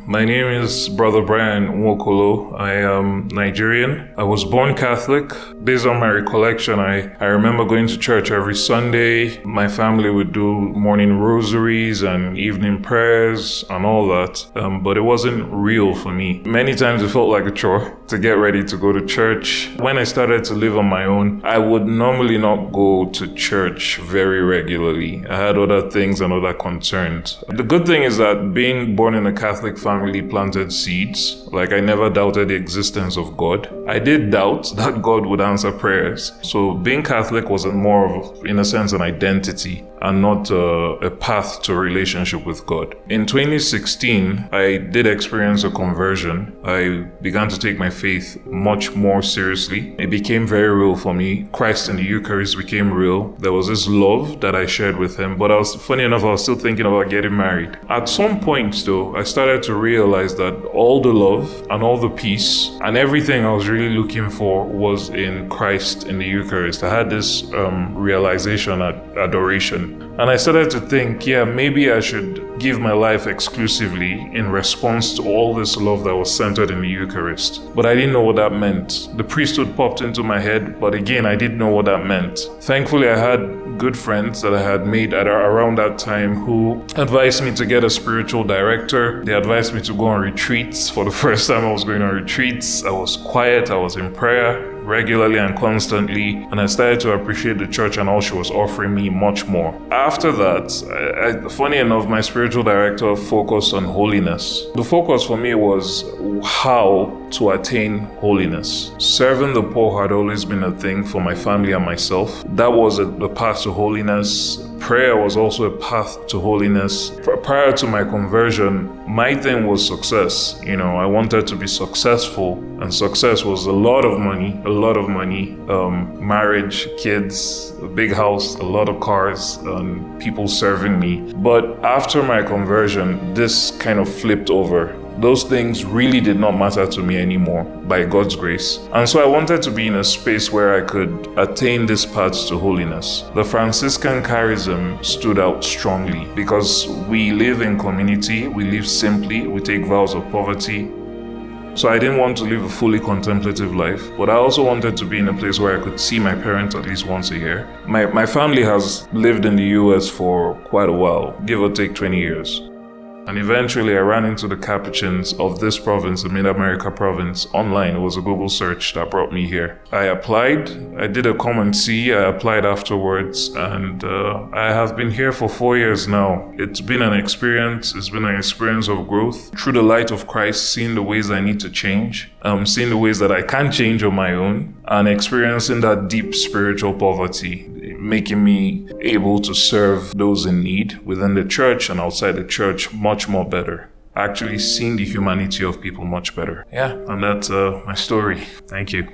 My name is Brother Brian Nwaokolo. I am Nigerian. I was born Catholic. Based on my recollection, I remember going to church every Sunday. My family would do morning rosaries and evening prayers and all that, but it wasn't real for me. Many times it felt like a chore to get ready to go to church. When I started to live on my own, I would normally not go to church very regularly. I had other things and other concerns. The good thing is that being born in a Catholic family planted seeds. Like, I never doubted the existence of God. I did doubt that God would answer prayers. So being Catholic was more of, in a sense, an identity and not a path to a relationship with God. In 2016, I did experience a conversion. I began to take my faith much more seriously. It became very real for me. Christ in the Eucharist became real. There was this love that I shared with him, but funny enough, I was still thinking about getting married. At some point though, I started to realize that all the love and all the peace and everything I was really looking for was in Christ in the Eucharist. I had this realization at adoration. And I started to think, maybe I should give my life exclusively in response to all this love that was centered in the Eucharist. But I didn't know what that meant. The priesthood popped into my head, but again, I didn't know what that meant. Thankfully, I had good friends that I had made around that time who advised me to get a spiritual director. They advised me to go on retreats. For the first time I was going on retreats, I was quiet, I was in prayer regularly and constantly, and I started to appreciate the church and all she was offering me much more. After that, funny enough, my spiritual director focused on holiness. The focus for me was how to attain holiness. Serving the poor had always been a thing for my family and myself. That was the path to holiness. Prayer was also a path to holiness. Prior to my conversion, my thing was success. I wanted to be successful, and success was a lot of money, marriage, kids, a big house, a lot of cars, and people serving me. But after my conversion, this kind of flipped over. Those things really did not matter to me anymore, by God's grace. And so I wanted to be in a space where I could attain this path to holiness. The Franciscan charism stood out strongly because we live in community, we live simply, we take vows of poverty. So I didn't want to live a fully contemplative life, but I also wanted to be in a place where I could see my parents at least once a year. My family has lived in the US for quite a while, give or take 20 years. And eventually I ran into the Capuchins of this province, the Mid-America province, online. It was a Google search that brought me here. I applied, I did a come and see, I applied afterwards, and I have been here for 4 years now. It's been an experience of growth. Through the light of Christ, seeing the ways I need to change, seeing the ways that I can change on my own, and experiencing that deep spiritual poverty, making me able to serve those in need within the church and outside the church much more better. Actually seeing the humanity of people much better. And that's my story. Thank you.